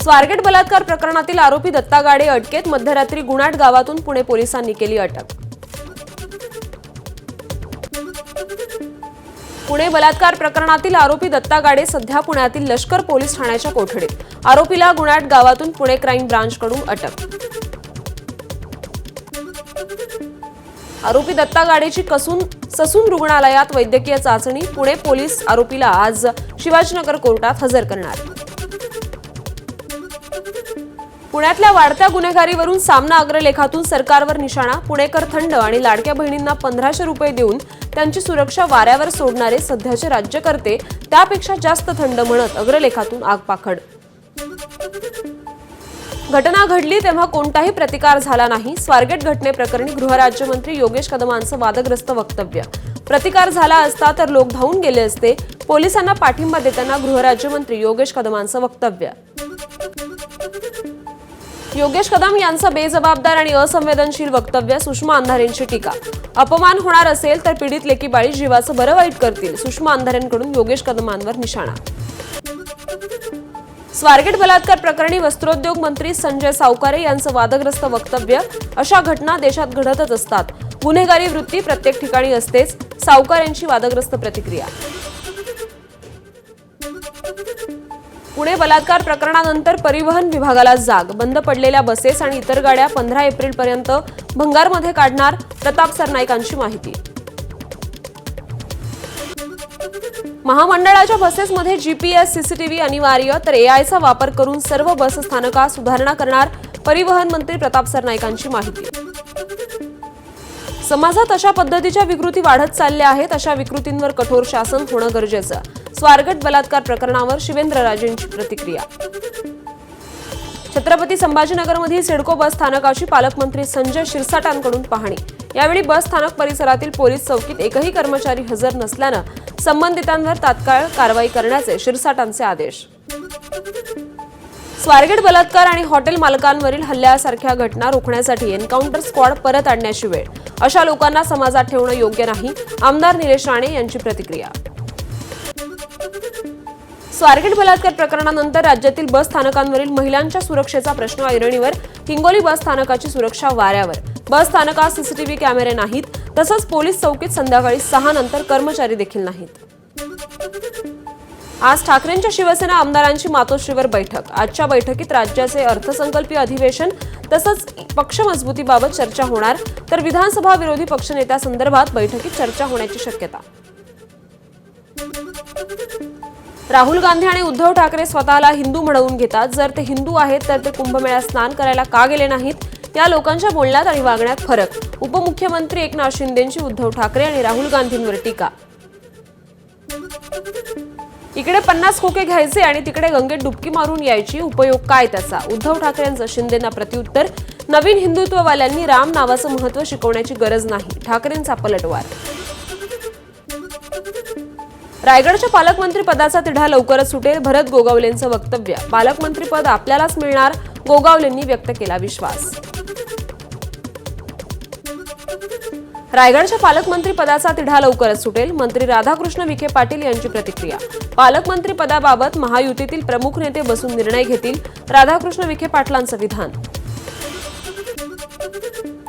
स्वारगेट बलात्कार प्रकरणातील आरोपी दत्ता गाडे अटकेत. मध्यरात्री गुणाट गावातून पुणे पोलिसांनी केली अटक. पुणे बलात्कार प्रकरणातील आरोपी दत्ता गाडे सध्या पुण्यातील लष्कर पोलीस ठाण्याच्या कोठडीत. आरोपीला गुणाट गावातून पुणे क्राईम ब्रांचकडून अटक. आरोपी दत्ता गाडेची ससून रुग्णालयात वैद्यकीय चाचणी. पुणे पोलीस आरोपीला आज शिवाजीनगर कोर्टात हजर करणार. पुण्यातल्या वाढत्या गुन्हेगारीवरून सामना अग्रलेखातून सरकारवर निशाणा. पुणेकर थंड आणि लाडक्या बहिणींना 1500 रुपये देऊन त्यांची सुरक्षा वाऱ्यावर सोडणारे सध्याचे राज्यकर्ते त्यापेक्षा जास्त थंड म्हणत अग्रलेखातून आगपाखड. घटना घडली तेव्हा कोणताही प्रतिकार झाला नाही. स्वारगेट घटनेप्रकरणी गृहराज्यमंत्री योगेश कदमांचं वादग्रस्त वक्तव्य. प्रतिकार झाला असता तर लोक धावून गेले असते. पोलिसांना पाठिंबा देताना गृहराज्यमंत्री योगेश कदमांचं वक्तव्य. योगेश कदम यांचं बेजबाबदार आणि असंवेदनशील वक्तव्य. सुषमा अंधारेंची टीका. अपमान होणार असेल तर पीडित लेकीबाळी जीवाचं बरं वाईट करतील. सुषमा अंधारेंकडून योगेश कदमांवर निशाणा. स्वारगेट बलात्कार प्रकरणी वस्त्रोद्योग मंत्री संजय सावकारे यांचं वादग्रस्त वक्तव्य. अशा घटना देशात घडतच असतात. गुन्हेगारी वृत्ती प्रत्येक ठिकाणी असतेच. सावकारेंची वादग्रस्त प्रतिक्रिया. पुणे बलात्कार प्रकरणानंतर परिवहन विभागाला जाग. बंद पडलेल्या बसेस आणि इतर गाड्या 15 एप्रिलपर्यंत भंगारमध्ये काढणार. प्रताप सरनाईकांची माहिती. महामंडळाच्या बसेसमध्ये जीपीएस सीसीटीव्ही अनिवार्य तर एआयचा वापर करून सर्व बस स्थानकात सुधारणा करणार. परिवहन मंत्री प्रताप सरनाईकांची माहिती. समाजात अशा पद्धतीच्या विकृती वाढत चालल्या आहेत. अशा विकृतींवर कठोर शासन होणं गरजेचं. स्वारगेट बलात्कार प्रकरणावर शिवेंद्रराजेंची प्रतिक्रिया. छत्रपती संभाजीनगरमधील सिडको बस स्थानकाची पालकमंत्री संजय शिरसाटांकडून पाहणी. यावेळी बस स्थानक परिसरातील पोलीस चौकीत एकही कर्मचारी हजर नसल्यानं संबंधितांवर तात्काळ कारवाई करण्याचे शिरसाटांचे आदेश. स्वारगेट बलात्कार आणि हॉटेल मालकांवरील हल्ल्यासारख्या घटना रोखण्यासाठी एन्काउंटर स्क्वॉड परत आणण्याची वेळ. अशा लोकांना समाजात ठेवणं योग्य नाही. आमदार निलेश राणे यांची प्रतिक्रिया. स्वारगेट बलात्कार प्रकरणानंतर राज्यातील बस स्थानकांवरील महिलांच्या सुरक्षेचा प्रश्न ऐरणीवर. हिंगोली बस स्थानकाची सुरक्षा वाऱ्यावर. बस स्थानकात सीसीटीव्ही कॅमेरे नाहीत. तसंच पोलीस चौकीत संध्याकाळी 6 नंतर कर्मचारी देखील नाहीत. आज ठाकरेंच्या शिवसेना आमदारांची मातोश्रीवर बैठक. आजच्या बैठकीत राज्याचे अर्थसंकल्पीय अधिवेशन तसंच पक्ष मजबूतीबाबत चर्चा होणार. तर विधानसभा विरोधी पक्षनेत्यासंदर्भात बैठकीत चर्चा होण्याची शक्यता. राहुल गांधी आणि उद्धव ठाकरे स्वतःला हिंदू म्हणवून घेतात. जर ते हिंदू आहेत तर ते कुंभमेळ्यात स्नान करायला का गेले नाहीत? या लोकांच्या बोलण्यात आणि वागण्यात फरक. उपमुख्यमंत्री एकनाथ शिंदेंची उद्धव ठाकरे आणि राहुल गांधींवर टीका. इकडे 50 खोके घ्यायचे आणि तिकडे गंगेत डुबकी मारून यायची. उपयोग काय त्याचा? उद्धव ठाकरेंचं शिंदेंना प्रत्युत्तर. नवीन हिंदुत्ववाल्यांनी राम नावाचं महत्त्व शिकवण्याची गरज नाही. ठाकरेंचा पलटवार. रायगडच्या पालकमंत्री पदाचा तिढा लवकरच सुटेल. भरत गोगावलेंचं वक्तव्य. पालकमंत्रीपद आपल्यालाच मिळणार. गोगावलेंनी व्यक्त केला विश्वास. रायगडच्या पालकमंत्री पदाचा तिढा लवकरच सुटेल. मंत्री राधाकृष्ण विखे पाटील यांची प्रतिक्रिया. पालकमंत्री पदाबाबत महायुतीतील प्रमुख नेते बसून निर्णय घेतील. राधाकृष्ण विखे पाटलांचं विधान.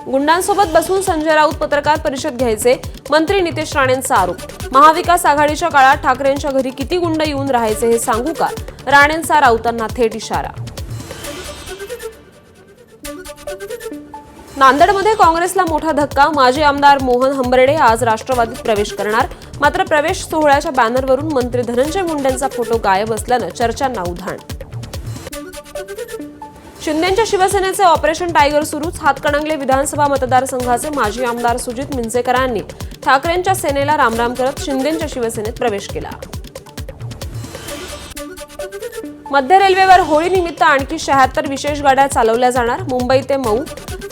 गुंडांसोबत बसून संजय राऊत पत्रकार परिषद घ्यायचे. मंत्री नितेश राणेंचा आरोप. महाविकास आघाडीच्या काळात ठाकरेंच्या घरी किती गुंड येऊन राहायचे हे सांगू का? राणेंचा राऊतांना थेट इशारा. नांदेडमध्ये काँग्रेसला मोठा धक्का. माजी आमदार मोहन हंबर्डे आज राष्ट्रवादीत प्रवेश करणार. मात्र प्रवेश सोहळ्याच्या बॅनरवरून मंत्री धनंजय मुंडेंचा फोटो गायब असल्यानं चर्चांना उधाण. शिंदेंच्या शिवसेनेचे ऑपरेशन टायगर सुरूच. हातकणंगले विधानसभा मतदारसंघाचे माजी आमदार सुजित मिंचेकरांनी ठाकरेंच्या सेनेला रामराम करत शिंदेंच्या शिवसेनेत प्रवेश केला. मध्य रेल्वेवर होळीनिमित्त आणखी 76 विशेष गाड्या चालवल्या जाणार. मुंबई ते मऊ,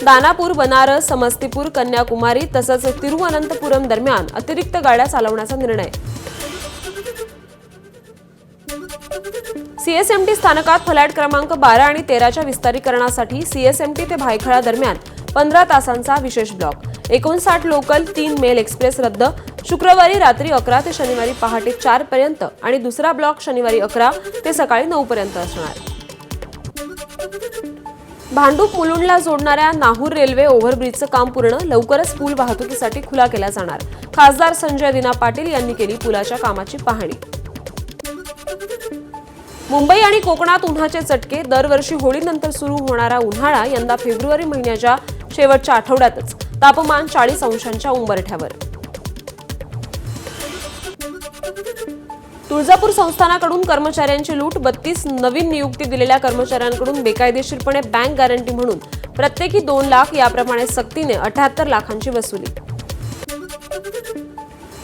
दानापूर, बनारस, समस्तीपूर, कन्याकुमारी तसंच तिरुवनंतपुरम दरम्यान अतिरिक्त गाड्या चालवण्याचा निर्णय. सीएसएमटी स्थानकात फ्लॅट क्रमांक 12 आणि 13च्या विस्तारीकरणासाठी सीएसएमटी ते भायखळा दरम्यान 15 तासांचा विशेष ब्लॉक. 59 लोकल, 3 मेल एक्सप्रेस रद्द. शुक्रवारी रात्री 11 ते शनिवारी पहाटे 4 पर्यंत आणि दुसरा ब्लॉक शनिवारी 11 ते सकाळी 9 पर्यंत असणार. भांडूप मुलुंडला जोडणाऱ्या नाहूर रेल्वे ओव्हरब्रिजचं काम पूर्ण, लवकरच पूल वाहतुकीसाठी खुला केला जाणार. खासदार संजय दिना पाटील यांनी केली पुलाच्या कामाची पाहणी. मुंबई आणि कोकणात उन्हाचे चटके. दरवर्षी होळीनंतर सुरू होणारा उन्हाळा यंदा फेब्रुवारी महिन्याच्या शेवटच्या आठवड्यातच. तापमान 40 अंशांच्या उंबरठ्यावर. तुळजापूर संस्थानाकडून कर्मचाऱ्यांची लूट. 32 नवीन नियुक्ती दिलेल्या कर्मचाऱ्यांकडून बेकायदेशीरपणे बँक गॅरंटी म्हणून प्रत्येकी 2 लाख, याप्रमाणे सक्तीने 78 लाखांची वसुली.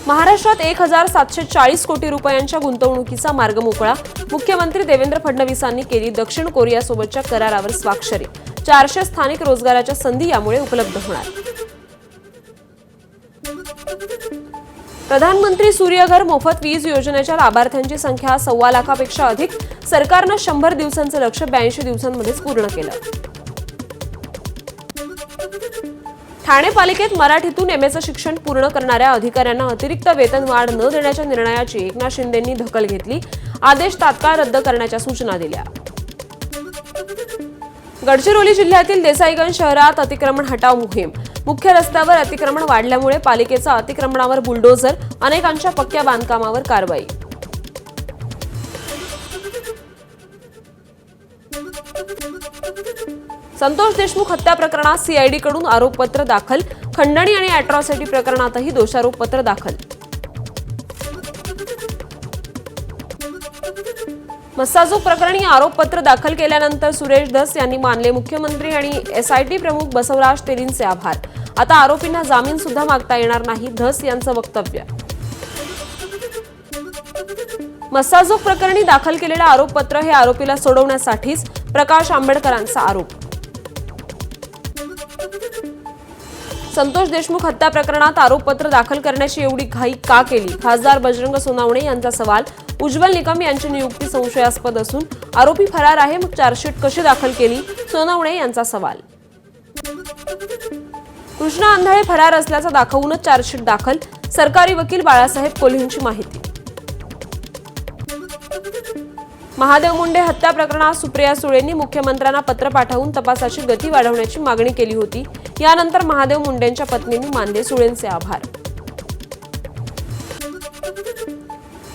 महाराष्ट्रात 1740 कोटी रुपयांच्या गुंतवणुकीचा मार्ग मोकळा. मुख्यमंत्री देवेंद्र फडणवीसांनी केली दक्षिण कोरियासोबतच्या करारावर स्वाक्षरी. 400 स्थानिक रोजगाराच्या संधी यामुळे उपलब्ध होणार. प्रधानमंत्री सूर्यघर मोफत वीज योजनेच्या लाभार्थ्यांची संख्या 1.25 लाखापेक्षा अधिक. सरकारनं 100 दिवसांचं लक्ष्य 82 दिवसांमध्येच पूर्ण केलं. ठाणे पालिकेत मराठीतून एमएचं शिक्षण पूर्ण करणाऱ्या अधिकाऱ्यांना अतिरिक्त वेतनवाढ न देण्याच्या निर्णयाची एकनाथ शिंदेंनी दखल घेतली. आदेश तात्काळ रद्द करण्याच्या सूचना दिल्या. गडचिरोली जिल्ह्यातील देसाईगंज शहरात अतिक्रमण हटाव मोहीम. मुख्य रस्त्यावर अतिक्रमण वाढल्यामुळे पालिकेचा अतिक्रमणावर बुलडोझर. अनेकांच्या पक्क्या बांधकामावर कारवाई. संतोष देशमुख हत्या प्रकरणात सीआयडीकडून आरोपपत्र दाखल. खंडणी आणि अॅट्रॉसिटी प्रकरणातही दोषारोपपत्र दाखल. मस्साजोग प्रकरणी आरोपपत्र दाखल केल्यानंतर सुरेश धस यांनी मानले मुख्यमंत्री आणि एसआयटी प्रमुख बसवराज तेलींचे आभार. आता आरोपींना जामीन सुद्धा मागता येणार नाही, धस यांचं वक्तव्य. मस्साजोग प्रकरणी दाखल केलेलं आरोपपत्र हे आरोपीला सोडवण्यासाठीच, प्रकाश आंबेडकरांचा आरोप. संतोष देशमुख हत्या प्रकरणात आरोपपत्र दाखल करण्याची एवढी घाई का केली? खासदार बजरंग सोनावणे यांचा सवाल. उज्ज्वल निकम यांची नियुक्ती संशयास्पद असून आरोपी फरार आहे, मग चार्जशीट कशी दाखल केली? सोनावणे यांचा सवाल. कृष्णा आंधळे फरार असल्याचा दाखवूनच चार्जशीट दाखल. सरकारी वकील बाळासाहेब कोल्हेंची माहिती. महादेव मुंडे हत्या प्रकरणात सुप्रिया सुळेंनी मुख्यमंत्र्यांना पत्र पाठवून तपासाची गती वाढवण्याची मागणी केली होती. यानंतर महादेव मुंडेंच्या पत्नींनी मानले सुळेंचे आभार.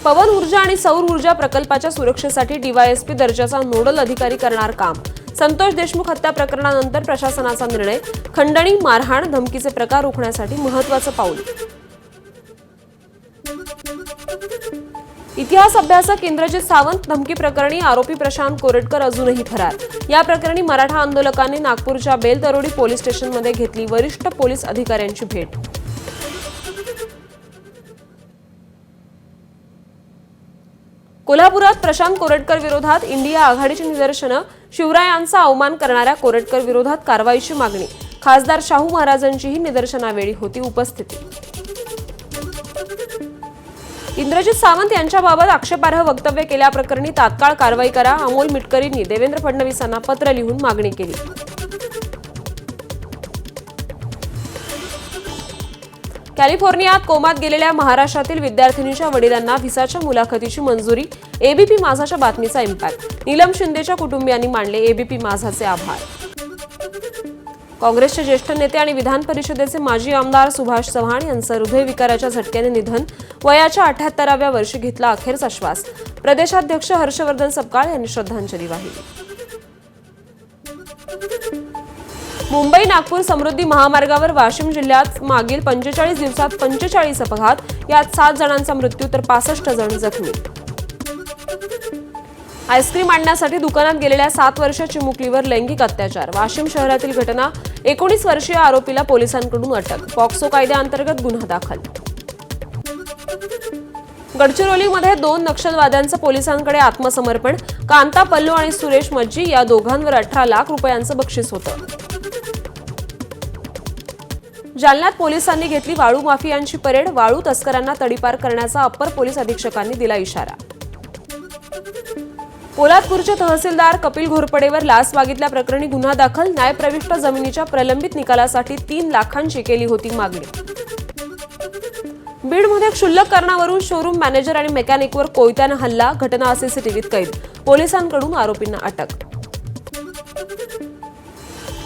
पवन ऊर्जा आणि सौर ऊर्जा प्रकल्पाच्या सुरक्षेसाठी डीवायएसपी दर्जाचा नोडल अधिकारी करणार काम. संतोष देशमुख हत्या प्रकरणानंतर प्रशासनाचा निर्णय. खंडणी, मारहाण, धमकीचे प्रकार रोखण्यासाठी महत्त्वाचं पाऊल. इतिहास अभ्यासक इंद्रजित सावंत धमकी प्रकरणी आरोपी प्रशांत कोरटकर अजूनही फरार. या प्रकरणी मराठा आंदोलकांनी नागपूरच्या बेलतरोडी पोलीस स्टेशनमध्ये घेतली वरिष्ठ पोलीस अधिकाऱ्यांची भेट. कोल्हापुरात प्रशांत कोरटकर विरोधात इंडिया आघाडीची निदर्शनं. शिवरायांचा अवमान करणाऱ्या कोरटकर विरोधात कारवाईची मागणी. खासदार शाहू महाराजांचीही निदर्शनावेळी होती उपस्थिती. इंद्रजित सावंत यांच्याबाबत आक्षेपार्ह वक्तव्य केल्याप्रकरणी तात्काळ कारवाई करा. अमोल मिटकरींनी देवेंद्र फडणवीसांना पत्र लिहून मागणी केली. कॅलिफोर्नियात कोमात गेलेल्या महाराष्ट्रातील विद्यार्थिनीच्या वडिलांना व्हिसाच्या मुलाखतीची मंजुरी. एबीपी माझाच्या बातमीचा इम्पॅक्ट. नीलम शिंदेच्या कुटुंबियांनी मानले एबीपी माझाचे आभार. काँग्रेसचे ज्येष्ठ नेते आणि विधान परिषदेचे माजी आमदार सुभाष चव्हाण यांचं हृदयविकाराच्या झटक्याने निधन. वयाच्या 78व्या वर्षी घेतला अखेरचा श्वास. प्रदेशाध्यक्ष हर्षवर्धन सपकाळ यांनी श्रद्धांजली वाहिली. मुंबई नागपूर समृद्धी महामार्गावर वाशिम जिल्ह्यात मागील 45 दिवसात 45 अपघात. यात 7 जणांचा मृत्यू तर 65 जण जखमी. आईस्क्रीम आणण्यासाठी दुकानात गेलेल्या 7 वर्षीय चिमुकलीवर लैंगिक अत्याचार. वाशिम शहरातील घटना. 19 वर्षीय आरोपीला पोलिसांकडून अटक. पॉक्सो कायद्याअंतर्गत गुन्हा दाखल. गडचिरोलीमध्ये 2 नक्षलवाद्यांचं पोलिसांकडे आत्मसमर्पण. कांता पल्लू आणि सुरेश मज्जी या दोघांवर 18 लाख रुपयांचं बक्षीस होतं. जालन्यात पोलिसांनी घेतली वाळू माफियांची परेड. वाळू तस्करांना तडीपार करण्याचा अप्पर पोलीस अधीक्षकांनी दिला इशारा. पोलादपूरचे तहसीलदार कपिल घोरपडेवर लाच मागितल्याप्रकरणी गुन्हा दाखल. न्यायप्रविष्ट जमिनीच्या प्रलंबित निकालासाठी 3 लाखांची केली होती मागणी. बीडमध्ये क्षुल्लक कारणावरून शोरूम मॅनेजर आणि मेकॅनिकवर कोयत्यानं हल्ला. घटना सीसीटीव्हीत कैद. पोलिसांकडून आरोपींना अटक.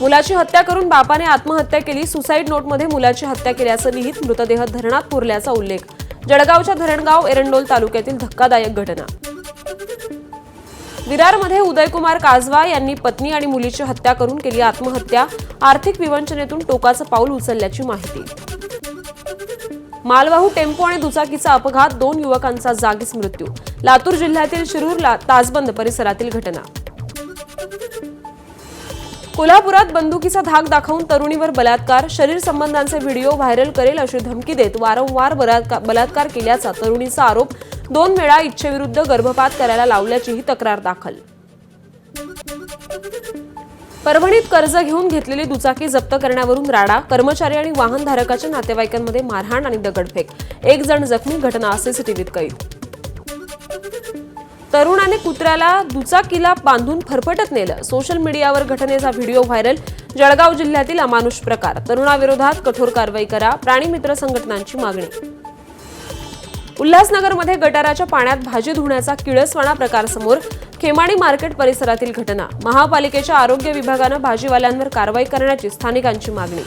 मुलाची हत्या करून बापाने आत्महत्या केली, सुसाईड नोटमध्ये मुलाची हत्या केल्याचं लिहित मृतदेह धरणात पुरल्याचा उल्लेख. जळगावच्या धरणगाव एरंडोल तालुक्यातील धक्कादायक घटना. विरारमध्ये उदयकुमार काजवा यांनी पत्नी आणि मुलीची हत्या करून केली आत्महत्या. आर्थिक विवंचनेतून टोकाचं पाऊल उचलल्याची माहिती. मालवाहू टेम्पो आणि दुचाकीचा अपघात, 2 युवकांचा जागीच मृत्यू. लातूर जिल्ह्यातील शिरूर ताजबंद परिसरातील घटना. कोल्हापुरात बंदुकीचा धाक दाखवून तरुणीवर बलात्कार, शरीर संबंधांचे व्हिडिओ व्हायरल करेल अशी धमकी देत वारंवार बलात्कार केल्याचा तरुणीचा आरोप. 2 वेळा इच्छेविरुद्ध गर्भपात करायला लावल्याचीही तक्रार दाखल. परभणीत कर्ज घेऊन घेतलेली दुचाकी जप्त करण्यावरून राडा, कर्मचारी आणि वाहनधारकाच्या नातेवाईकांमध्ये मारहाण आणि दगडफेक, 1 जण जखमी. घटना सीसीटीव्हीत कैद. तरुणाने कुत्र्याला दुचाकीला बांधून फरफटत नेलं, सोशल मीडियावर घटनेचा व्हिडिओ व्हायरल. जळगाव जिल्ह्यातील अमानुष प्रकार, तरुणाविरोधात कठोर कारवाई करा, प्राणीमित्र संघटनांची मागणी. उल्हासनगरमध्ये गटाराच्या पाण्यात भाजी धुण्याचा किळसवाणा प्रकार समोर, खेमाडी मार्केट परिसरातील घटना. महापालिकेच्या आरोग्य विभागानं भाजीवाल्यांवर कारवाई करण्याची स्थानिकांची मागणी.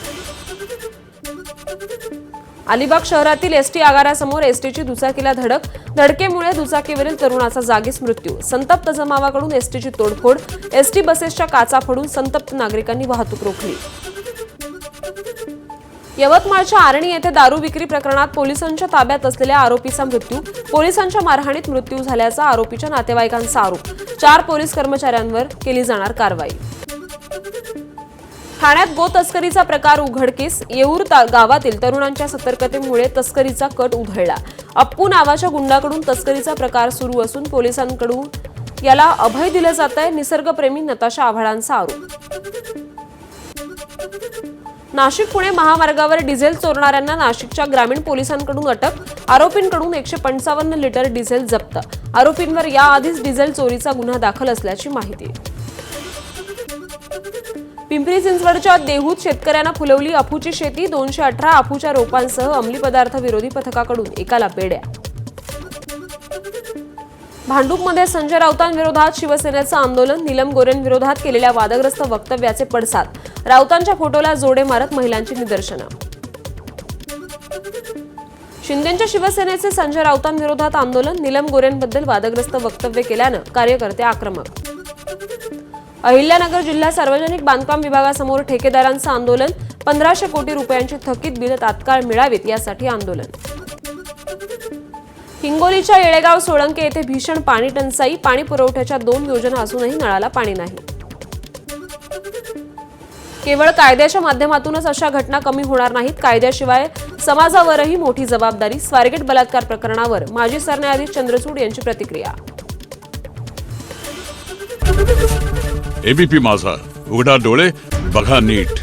अलिबाग शहरातील एसटी आगारासमोर एसटीची दुचाकीला धडक, धडकेमुळे दुचाकीवरील तरुणाचा जागीच मृत्यू. संतप्त जमावाकडून एसटीची तोडफोड, एसटी बसेसच्या काचा फोडून संतप्त नागरिकांनी वाहतूक रोखली. यवतमाळच्या आर्णी येथे दारू विक्री प्रकरणात पोलिसांच्या ताब्यात असलेल्या आरोपीचा मृत्यू, पोलिसांच्या मारहाणीत मृत्यू झाल्याचा आरोपीच्या नातेवाईकांचा आरोप. 4 पोलीस कर्मचाऱ्यांवर केली जाणार कारवाई. ठाण्यात गो तस्करीचा प्रकार उघडकीस, येऊर गावातील तरुणांच्या सतर्कतेमुळे तस्करीचा कट उधळला. अप्पू नावाच्या गुंडाकडून तस्करीचा प्रकार सुरू असून पोलिसांकडून याला अभय दिलं जातंय. निसर्गप्रेमी नताशा आव्हाडांचा आरोप. नाशिक पुणे महामार्गावर डिझेल चोरणाऱ्यांना नाशिकच्या ग्रामीण पोलिसांकडून अटक, आरोपींकडून 155 लिटर डिझेल जप्त. आरोपींवर याआधीच डिझेल चोरीचा गुन्हा दाखल असल्याची माहिती. पिंपरी चिंचवडच्या देहूत शेतकऱ्यांना फुलवली अफूची शेती, 218 अफूच्या रोपांसह अंमली पदार्थ विरोधी पथकाकडून एकाला बेड्या. भांडूपमध्ये संजय राऊतांविरोधात शिवसेनेचं आंदोलन, नीलम गोरेंविरोधात केलेल्या वादग्रस्त वक्तव्याचे पडसाद. राऊतांच्या फोटोला जोडे मारत महिलांची निदर्शनं. शिंदेच्या शिवसेनेचे संजय राऊतांविरोधात आंदोलन, नीलम गोरेंबद्दल वादग्रस्त वक्तव्य केल्यानं कार्यकर्ते आक्रमक. अहिल्यानगर जिल्हा सार्वजनिक बांधकाम विभागासमोर ठेकेदारांचं आंदोलन, 1500 कोटी रुपयांची थकीत बिलं तात्काळ मिळावीत यासाठी आंदोलन. हिंगोलीच्या येळेगाव सोळंके येथे भीषण पाणी टंचाई, पाणी पुरवठ्याच्या 2 योजना असूनही नळाला पाणी नाही. केवळ कायद्याच्या माध्यमातूनच अशा घटना कमी होणार नाहीत, कायद्याशिवाय समाजावरही मोठी जबाबदारी. स्वारगेट बलात्कार प्रकरणावर माजी सरन्यायाधीश चंद्रचूड यांची प्रतिक्रिया. एबीपी माझा, उघडा डोळे बघा नीट.